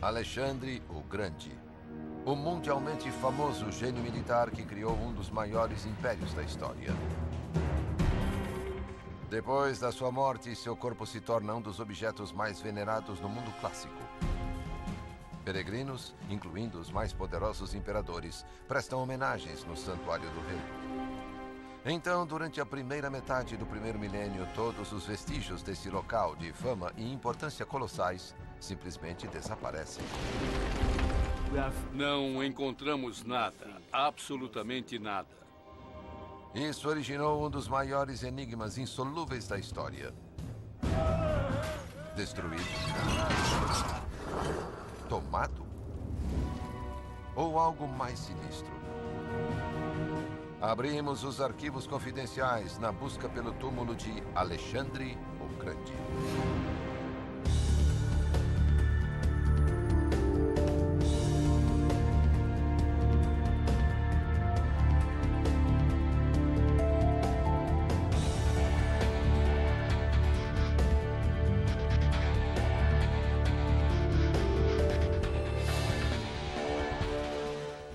Alexandre o Grande, o mundialmente famoso gênio militar que criou um dos maiores impérios da história. Depois da sua morte, seu corpo se torna um dos objetos mais venerados no mundo clássico. Peregrinos, incluindo os mais poderosos imperadores, prestam homenagens no Santuário do Rei. Então, durante a primeira metade do primeiro milênio, todos os vestígios desse local de fama e importância colossais simplesmente desaparecem. Não encontramos nada, absolutamente nada. Isso originou um dos maiores enigmas insolúveis da história. Destruído? Tomado? Ou algo mais sinistro? Abrimos os arquivos confidenciais na busca pelo túmulo de Alexandre o Grande.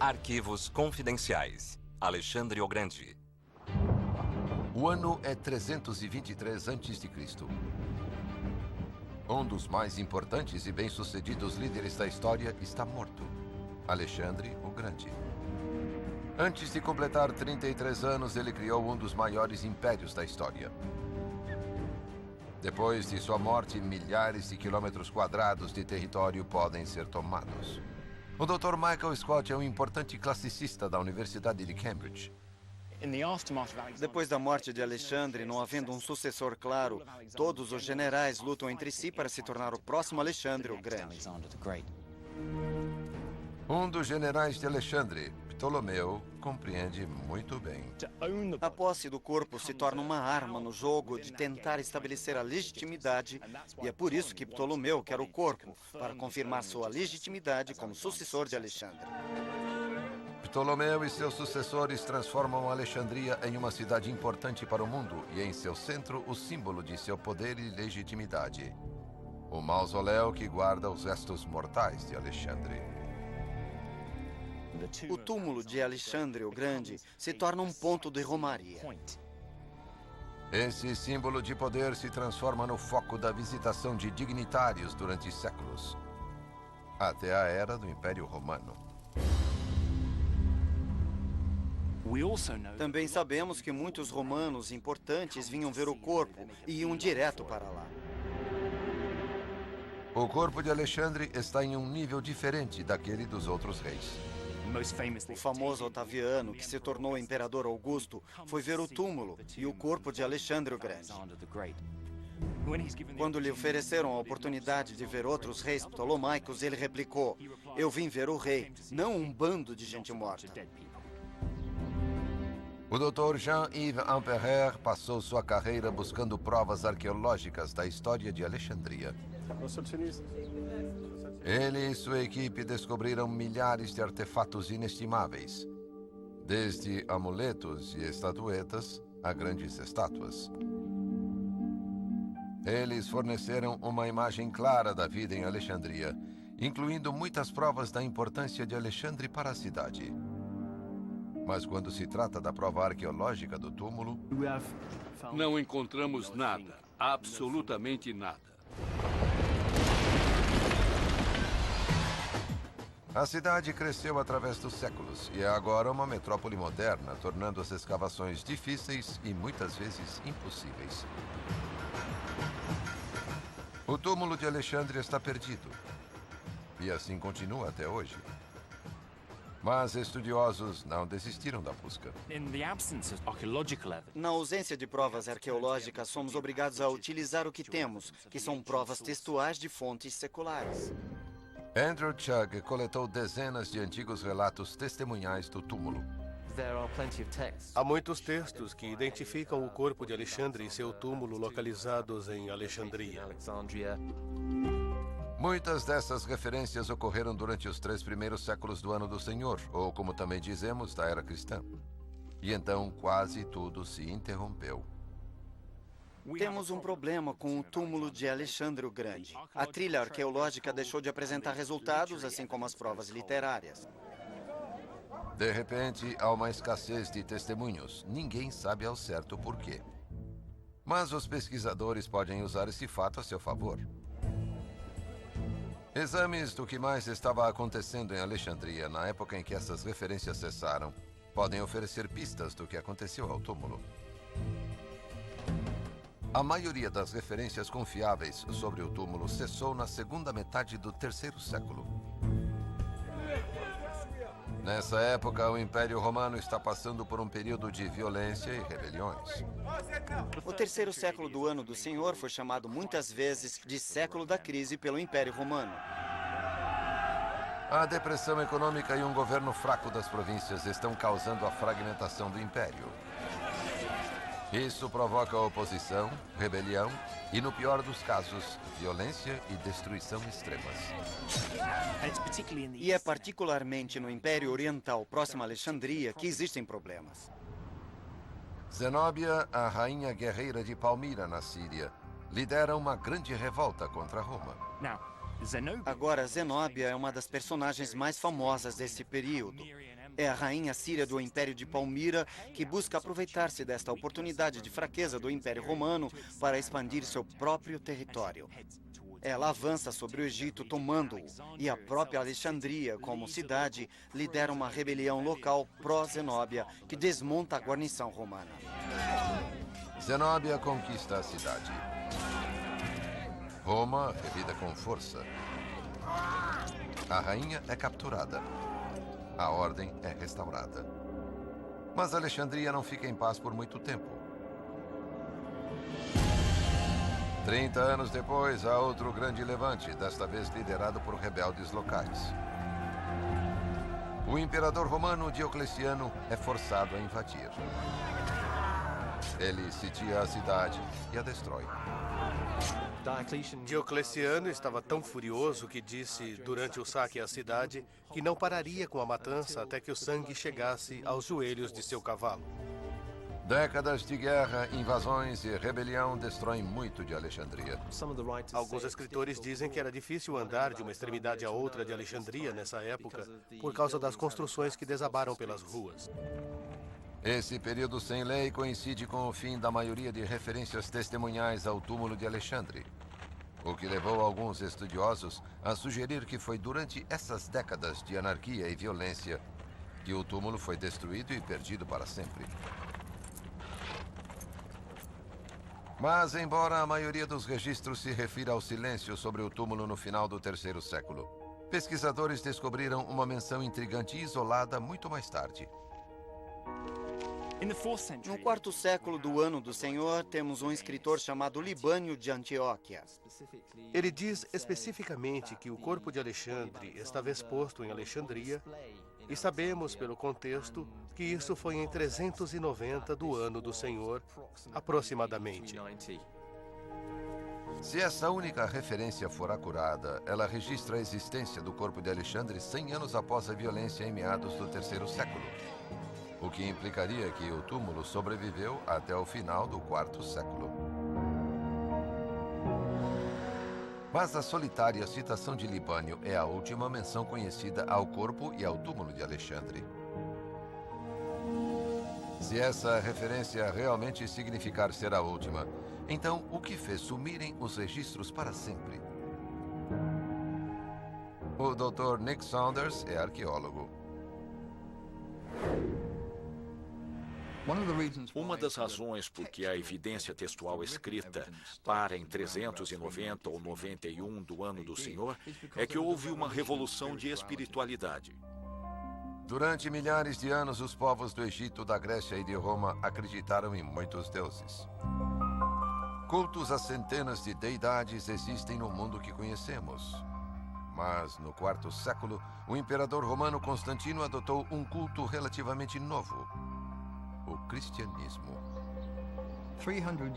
Arquivos confidenciais. Alexandre o Grande. O ano é 323 a.C. Um dos mais importantes e bem-sucedidos líderes da história está morto. Alexandre o Grande. Antes de completar 33 anos, ele criou um dos maiores impérios da história. Depois de sua morte, milhares de quilômetros quadrados de território podem ser tomados. O Dr. Michael Scott é um importante classicista da Universidade de Cambridge. Depois da morte de Alexandre, não havendo um sucessor claro, todos os generais lutam entre si para se tornar o próximo Alexandre o Grande. Um dos generais de Alexandre, Ptolomeu, compreende muito bem. A posse do corpo se torna uma arma no jogo de tentar estabelecer a legitimidade, e é por isso que Ptolomeu quer o corpo, para confirmar sua legitimidade como sucessor de Alexandre. Ptolomeu e seus sucessores transformam Alexandria em uma cidade importante para o mundo e em seu centro o símbolo de seu poder e legitimidade. O mausoléu que guarda os restos mortais de Alexandre. O túmulo de Alexandre o Grande se torna um ponto de romaria. Esse símbolo de poder se transforma no foco da visitação de dignitários durante séculos, até a era do Império Romano. Também sabemos que muitos romanos importantes vinham ver o corpo e iam direto para lá. O corpo de Alexandre está em um nível diferente daquele dos outros reis. O famoso Otaviano, que se tornou imperador Augusto, foi ver o túmulo e o corpo de Alexandre o Grande. Quando lhe ofereceram a oportunidade de ver outros reis ptolomaicos, ele replicou: "Eu vim ver o rei, não um bando de gente morta." O Dr. Jean-Yves Empereur passou sua carreira buscando provas arqueológicas da história de Alexandria. Ele e sua equipe descobriram milhares de artefatos inestimáveis, desde amuletos e estatuetas a grandes estátuas. Eles forneceram uma imagem clara da vida em Alexandria, incluindo muitas provas da importância de Alexandre para a cidade. Mas quando se trata da prova arqueológica do túmulo, Não encontramos nada, absolutamente nada. a cidade cresceu através dos séculos e é agora uma metrópole moderna, tornando as escavações difíceis e muitas vezes impossíveis. O túmulo de Alexandre está perdido, e assim continua até hoje. Mas estudiosos não desistiram da busca. Na ausência de provas arqueológicas, somos obrigados a utilizar o que temos, que são provas textuais de fontes seculares. Andrew Chugg coletou dezenas de antigos relatos testemunhais do túmulo. Há muitos textos que identificam o corpo de Alexandre e seu túmulo localizados em Alexandria. Muitas dessas referências ocorreram durante os 3 primeiros séculos do Ano do Senhor, ou como também dizemos, da Era Cristã. E então quase tudo se interrompeu. Temos um problema com o túmulo de Alexandre o Grande. A trilha arqueológica deixou de apresentar resultados, assim como as provas literárias. De repente, há uma escassez de testemunhos. Ninguém sabe ao certo por quê. Mas os pesquisadores podem usar esse fato a seu favor. Exames do que mais estava acontecendo em Alexandria na época em que essas referências cessaram podem oferecer pistas do que aconteceu ao túmulo. A maioria das referências confiáveis sobre o túmulo cessou na segunda metade do terceiro século. Nessa época, o Império Romano está passando por um período de violência e rebeliões. O terceiro século do ano do Senhor foi chamado muitas vezes de século da crise pelo Império Romano. A depressão econômica e um governo fraco das províncias estão causando a fragmentação do Império. Isso provoca oposição, rebelião e, no pior dos casos, violência e destruição extremas. E é particularmente no Império Oriental, próximo a Alexandria, que existem problemas. Zenóbia, a rainha guerreira de Palmira, na Síria, lidera uma grande revolta contra Roma. Agora, Zenóbia é uma das personagens mais famosas desse período. É a rainha síria do Império de Palmira que busca aproveitar-se desta oportunidade de fraqueza do Império Romano para expandir seu próprio território. Ela avança sobre o Egito tomando-o, e a própria Alexandria, como cidade, lidera uma rebelião local pró-Zenóbia que desmonta a guarnição romana. Zenóbia conquista a cidade. Roma revida com força. A rainha é capturada. A ordem é restaurada. Mas Alexandria não fica em paz por muito tempo. 30 anos depois, há outro grande levante, desta vez liderado por rebeldes locais. O imperador romano Diocleciano é forçado a invadir. Ele sitia a cidade e a destrói. Diocleciano estava tão furioso que disse, durante o saque à cidade, que não pararia com a matança até que o sangue chegasse aos joelhos de seu cavalo. Décadas de guerra, invasões e rebelião destroem muito de Alexandria. Alguns escritores dizem que era difícil andar de uma extremidade a outra de Alexandria nessa época por causa das construções que desabaram pelas ruas. Esse período sem lei coincide com o fim da maioria de referências testemunhais ao túmulo de Alexandre, o que levou alguns estudiosos a sugerir que foi durante essas décadas de anarquia e violência que o túmulo foi destruído e perdido para sempre. Mas, embora a maioria dos registros se refira ao silêncio sobre o túmulo no final do terceiro século, pesquisadores descobriram uma menção intrigante e isolada muito mais tarde. No quarto século do ano do Senhor, temos um escritor chamado Libânio de Antioquia. Ele diz especificamente que o corpo de Alexandre estava exposto em Alexandria e sabemos, pelo contexto, que isso foi em 390 do ano do Senhor, aproximadamente. Se essa única referência for acurada, ela registra a existência do corpo de Alexandre 100 anos após a violência em meados do terceiro século, o que implicaria que o túmulo sobreviveu até o final do quarto século. Mas a solitária citação de Libânio é a última menção conhecida ao corpo e ao túmulo de Alexandre. Se essa referência realmente significar ser a última, então o que fez sumirem os registros para sempre? O Dr. Nick Saunders é arqueólogo. Uma das razões por que a evidência textual escrita para em 390 ou 91 do ano do Senhor é que houve uma revolução de espiritualidade. Durante milhares de anos, os povos do Egito, da Grécia e de Roma acreditaram em muitos deuses. Cultos a centenas de deidades existem no mundo que conhecemos. Mas, no quarto século, o imperador romano Constantino adotou um culto relativamente novo: o cristianismo.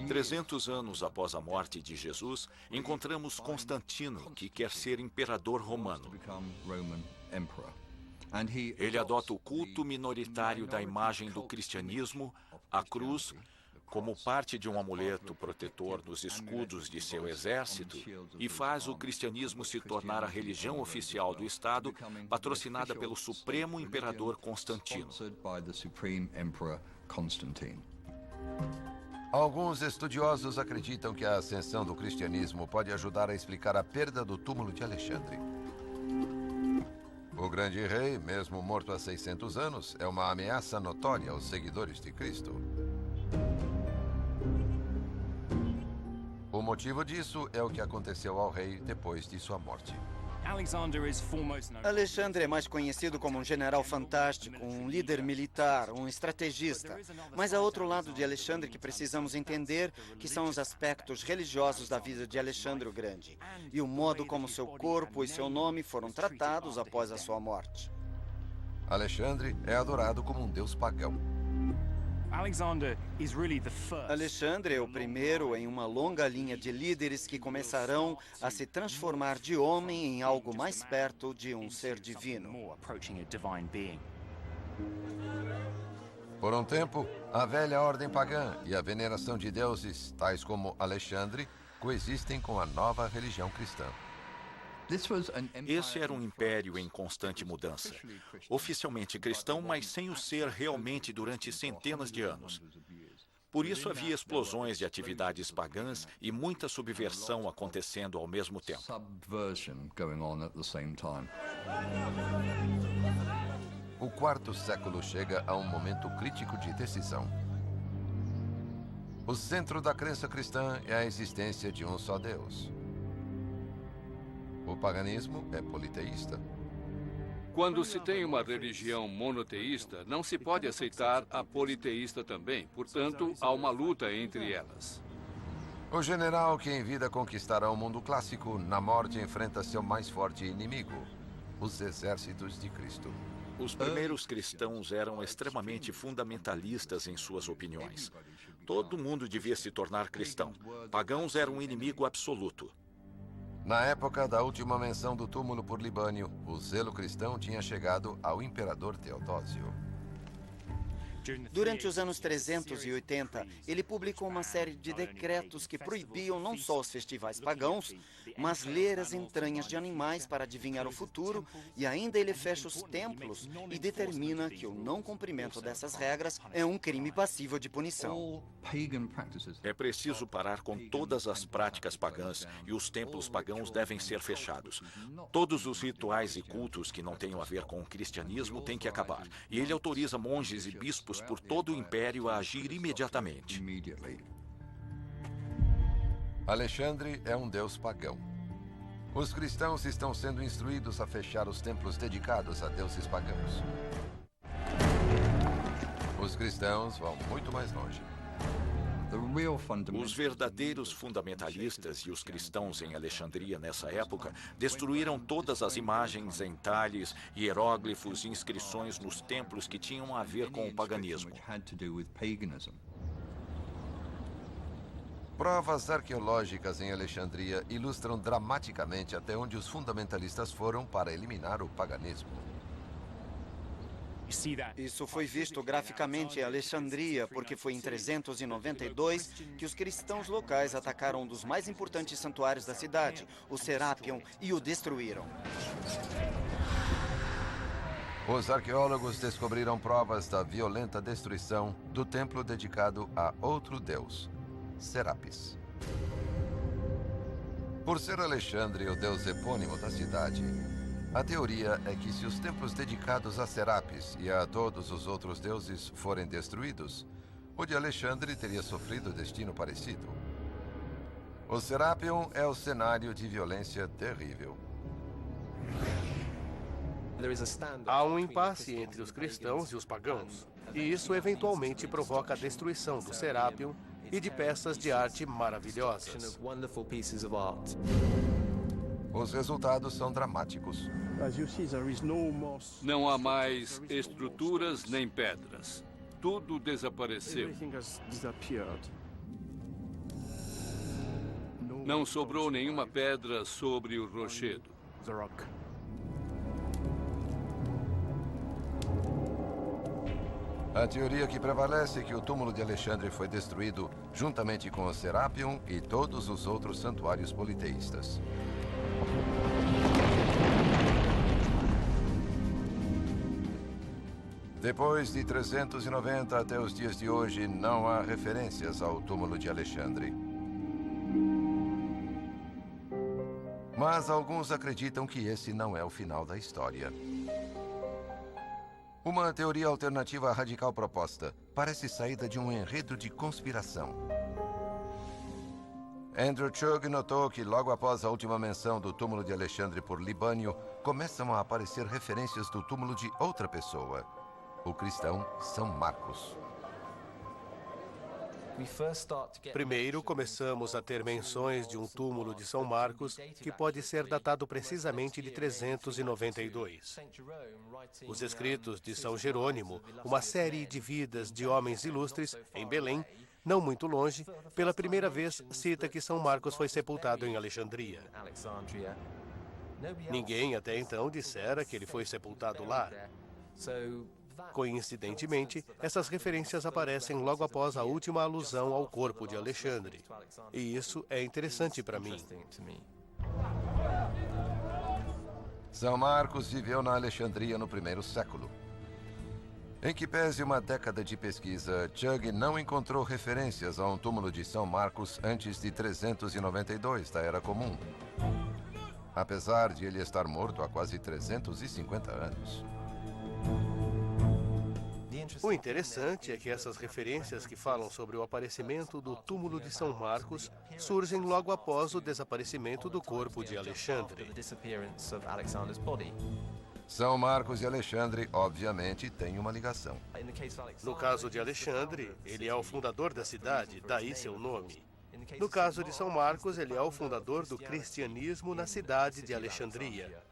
300 anos após a morte de Jesus, encontramos Constantino, que quer ser imperador romano. Ele adota o culto minoritário da imagem do cristianismo, a cruz, como parte de um amuleto protetor nos escudos de seu exército e faz o cristianismo se tornar a religião oficial do Estado, patrocinada pelo Supremo Imperador Constantino. Alguns estudiosos acreditam que a ascensão do cristianismo pode ajudar a explicar a perda do túmulo de Alexandre. O grande rei, mesmo morto há 600 anos, é uma ameaça notória aos seguidores de Cristo. O motivo disso é o que aconteceu ao rei depois de sua morte. Alexandre é mais conhecido como um general fantástico, um líder militar, um estrategista. Mas há outro lado de Alexandre que precisamos entender, que são os aspectos religiosos da vida de Alexandre o Grande e o modo como seu corpo e seu nome foram tratados após a sua morte. Alexandre é adorado como um deus pagão. Alexandre é o primeiro em uma longa linha de líderes que começarão a se transformar de homem em algo mais perto de um ser divino. Por um tempo, a velha ordem pagã e a veneração de deuses, tais como Alexandre, coexistem com a nova religião cristã. Esse era um império em constante mudança. Oficialmente cristão, mas sem o ser realmente durante centenas de anos. Por isso havia explosões de atividades pagãs e muita subversão acontecendo ao mesmo tempo. O quarto século chega a um momento crítico de decisão. O centro da crença cristã é a existência de um só Deus. O paganismo é politeísta. Quando se tem uma religião monoteísta, não se pode aceitar a politeísta também. Portanto, há uma luta entre elas. O general que em vida conquistará o mundo clássico, na morte enfrenta seu mais forte inimigo, os exércitos de Cristo. Os primeiros cristãos eram extremamente fundamentalistas em suas opiniões. Todo mundo devia se tornar cristão. Pagãos eram um inimigo absoluto. Na época da última menção do túmulo por Libânio, o zelo cristão tinha chegado ao imperador Teodósio. Durante os anos 380, ele publicou uma série de decretos que proibiam não só os festivais pagãos, mas ler as entranhas de animais para adivinhar o futuro, e ainda ele fecha os templos e determina que o não cumprimento dessas regras é um crime passível de punição. É preciso parar com todas as práticas pagãs e os templos pagãos devem ser fechados. Todos os rituais e cultos que não tenham a ver com o cristianismo têm que acabar, e ele autoriza monges e bispos por todo o império a agir imediatamente. Alexandre é um deus pagão. Os cristãos estão sendo instruídos a fechar os templos dedicados a deuses pagãos. Os cristãos vão muito mais longe. Os verdadeiros fundamentalistas e os cristãos em Alexandria nessa época destruíram todas as imagens, entalhes, hieróglifos e inscrições nos templos que tinham a ver com o paganismo. Provas arqueológicas em Alexandria ilustram dramaticamente até onde os fundamentalistas foram para eliminar o paganismo. Isso foi visto graficamente em Alexandria, porque foi em 392 que os cristãos locais atacaram um dos mais importantes santuários da cidade, o Serapion, e o destruíram. Os arqueólogos descobriram provas da violenta destruição do templo dedicado a outro deus, Serapis. Por ser Alexandre o deus epônimo da cidade, a teoria é que se os templos dedicados a Serapis e a todos os outros deuses forem destruídos, o de Alexandre teria sofrido destino parecido. O Serapion é o cenário de violência terrível. Há um impasse entre os cristãos e os pagãos, e isso eventualmente provoca a destruição do Serapion e de peças de arte maravilhosas. Os resultados são dramáticos. Não há mais estruturas nem pedras. Tudo desapareceu. Não sobrou nenhuma pedra sobre o rochedo. A teoria que prevalece é que o túmulo de Alexandre foi destruído juntamente com o Serapion e todos os outros santuários politeístas. Depois de 390 até os dias de hoje, não há referências ao túmulo de Alexandre. Mas alguns acreditam que esse não é o final da história. Uma teoria alternativa radical proposta parece saída de um enredo de conspiração. Andrew Chugg notou que logo após a última menção do túmulo de Alexandre por Libânio, começam a aparecer referências do túmulo de outra pessoa, o cristão São Marcos. Primeiro, começamos a ter menções de um túmulo de São Marcos que pode ser datado precisamente de 392. Os escritos de São Jerônimo, uma série de vidas de homens ilustres, em Belém, não muito longe, pela primeira vez cita que São Marcos foi sepultado em Alexandria. Ninguém até então dissera que ele foi sepultado lá. Coincidentemente, essas referências aparecem logo após a última alusão ao corpo de Alexandre. E isso é interessante para mim. São Marcos viveu na Alexandria no primeiro século. Em que pese uma década de pesquisa, Chugg não encontrou referências a um túmulo de São Marcos antes de 392 da Era Comum, apesar de ele estar morto há quase 350 anos. O interessante é que essas referências que falam sobre o aparecimento do túmulo de São Marcos surgem logo após o desaparecimento do corpo de Alexandre. São Marcos e Alexandre, obviamente, têm uma ligação. No caso de Alexandre, ele é o fundador da cidade, daí seu nome. No caso de São Marcos, ele é o fundador do cristianismo na cidade de Alexandria.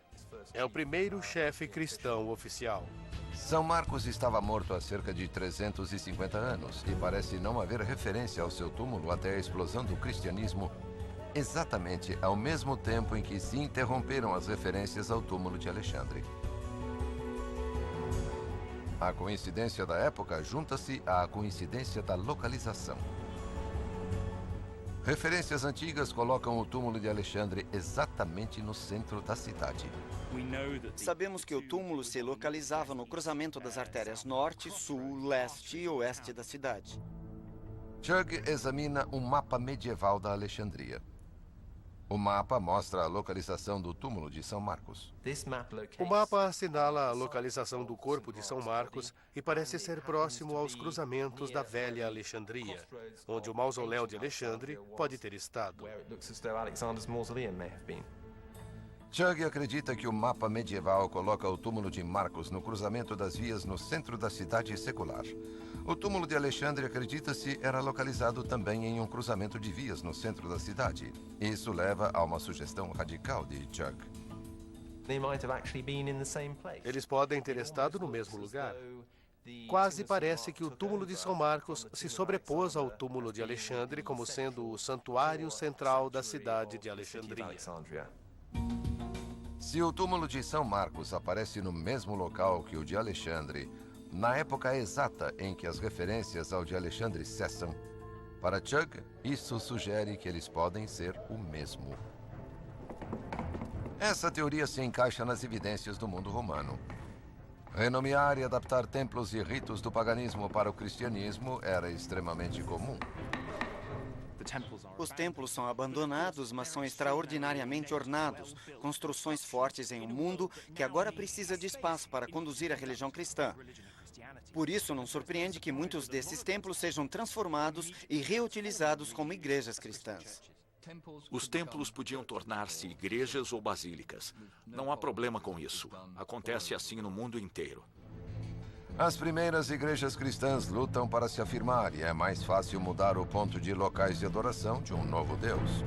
É o primeiro chefe cristão oficial. São Marcos estava morto há cerca de 350 anos e parece não haver referência ao seu túmulo até a explosão do cristianismo, exatamente ao mesmo tempo em que se interromperam as referências ao túmulo de Alexandre. A coincidência da época junta-se à coincidência da localização. Referências antigas colocam o túmulo de Alexandre exatamente no centro da cidade. Sabemos que o túmulo se localizava no cruzamento das artérias norte, sul, leste e oeste da cidade. Chugg examina um mapa medieval da Alexandria. O mapa mostra a localização do túmulo de São Marcos. O mapa assinala a localização do corpo de São Marcos e parece ser próximo aos cruzamentos da velha Alexandria, onde o mausoléu de Alexandre pode ter estado. Chugg acredita que o mapa medieval coloca o túmulo de Marcos no cruzamento das vias no centro da cidade secular. O túmulo de Alexandre, acredita-se, era localizado também em um cruzamento de vias no centro da cidade. Isso leva a uma sugestão radical de Chugg. Eles podem ter estado no mesmo lugar. Quase parece que o túmulo de São Marcos se sobrepôs ao túmulo de Alexandre como sendo o santuário central da cidade de Alexandria. Se o túmulo de São Marcos aparece no mesmo local que o de Alexandre, na época exata em que as referências ao de Alexandre cessam, para Chugg, isso sugere que eles podem ser o mesmo. Essa teoria se encaixa nas evidências do mundo romano. Renomear e adaptar templos e ritos do paganismo para o cristianismo era extremamente comum. Os templos são abandonados, mas são extraordinariamente ornados, construções fortes em um mundo que agora precisa de espaço para conduzir a religião cristã. Por isso, não surpreende que muitos desses templos sejam transformados e reutilizados como igrejas cristãs. Os templos podiam tornar-se igrejas ou basílicas. Não há problema com isso. Acontece assim no mundo inteiro. As primeiras igrejas cristãs lutam para se afirmar e é mais fácil mudar o ponto de locais de adoração de um novo Deus.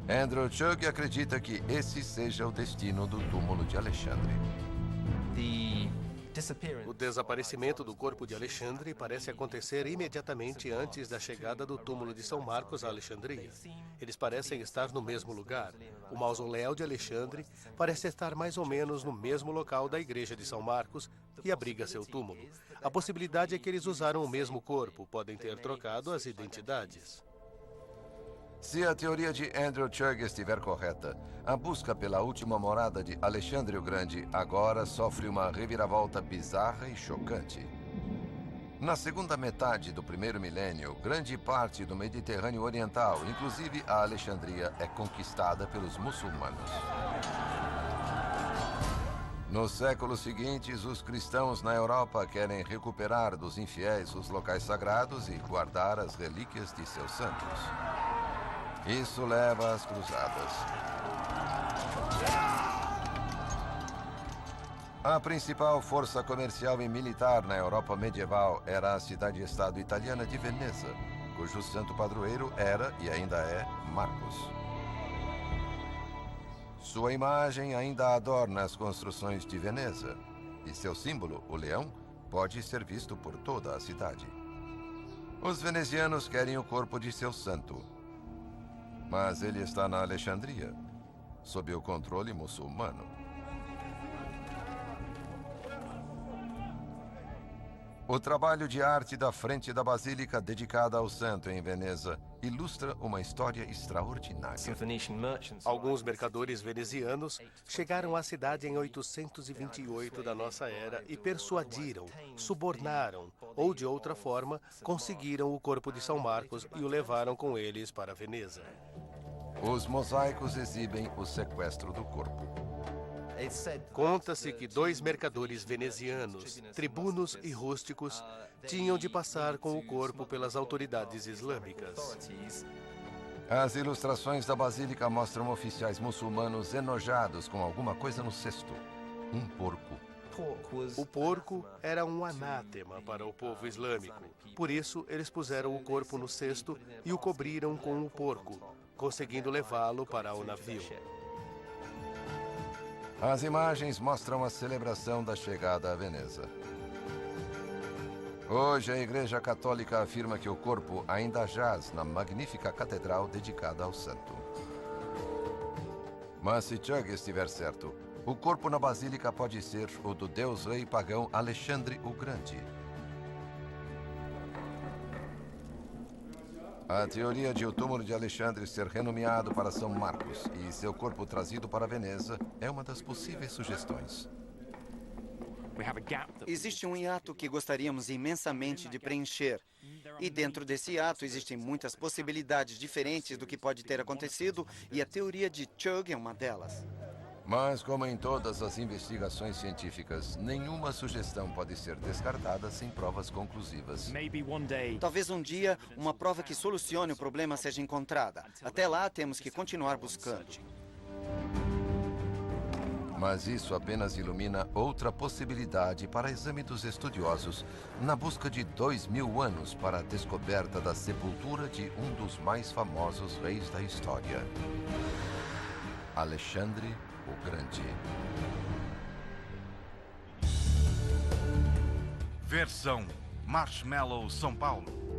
Andrew Chugg acredita que esse seja o destino do túmulo de Alexandre. O desaparecimento do corpo de Alexandre parece acontecer imediatamente antes da chegada do túmulo de São Marcos a Alexandria. Eles parecem estar no mesmo lugar. O mausoléu de Alexandre parece estar mais ou menos no mesmo local da igreja de São Marcos, que abriga seu túmulo. A possibilidade é que eles usaram o mesmo corpo, podem ter trocado as identidades. Se a teoria de Andrew Chugg estiver correta, a busca pela última morada de Alexandre o Grande agora sofre uma reviravolta bizarra e chocante. Na segunda metade do primeiro milênio, grande parte do Mediterrâneo Oriental, inclusive a Alexandria, é conquistada pelos muçulmanos. Nos séculos seguintes, os cristãos na Europa querem recuperar dos infiéis os locais sagrados e guardar as relíquias de seus santos. Isso leva às cruzadas. A principal força comercial e militar na Europa medieval era a cidade-estado italiana de Veneza, cujo santo padroeiro era e ainda é Marcos. Sua imagem ainda adorna as construções de Veneza, e seu símbolo, o leão, pode ser visto por toda a cidade. Os venezianos querem o corpo de seu santo, mas ele está na Alexandria, sob o controle muçulmano. O trabalho de arte da frente da basílica dedicada ao santo em Veneza ilustra uma história extraordinária. Alguns mercadores venezianos chegaram à cidade em 828 da nossa era e persuadiram, subornaram ou, de outra forma, conseguiram o corpo de São Marcos e o levaram com eles para Veneza. Os mosaicos exibem o sequestro do corpo. Conta-se que 2 mercadores venezianos, tribunos e rústicos, tinham de passar com o corpo pelas autoridades islâmicas. As ilustrações da basílica mostram oficiais muçulmanos enojados com alguma coisa no cesto. Um porco. O porco era um anátema para o povo islâmico. Por isso, eles puseram o corpo no cesto e o cobriram com o porco, conseguindo levá-lo para o navio. As imagens mostram a celebração da chegada a Veneza. Hoje, a Igreja Católica afirma que o corpo ainda jaz na magnífica catedral dedicada ao santo. Mas se Chugg estiver certo, o corpo na basílica pode ser o do deus-rei pagão Alexandre o Grande. A teoria de o túmulo de Alexandre ser renomeado para São Marcos e seu corpo trazido para Veneza é uma das possíveis sugestões. Existe um hiato que gostaríamos imensamente de preencher. E dentro desse hiato existem muitas possibilidades diferentes do que pode ter acontecido e a teoria de Chugg é uma delas. Mas, como em todas as investigações científicas, nenhuma sugestão pode ser descartada sem provas conclusivas. Talvez um dia uma prova que solucione o problema seja encontrada. Até lá, temos que continuar buscando. Mas isso apenas ilumina outra possibilidade para exame dos estudiosos na busca de 2000 anos para a descoberta da sepultura de um dos mais famosos reis da história, Alexandre o Grande. Versão Marshmallow São Paulo.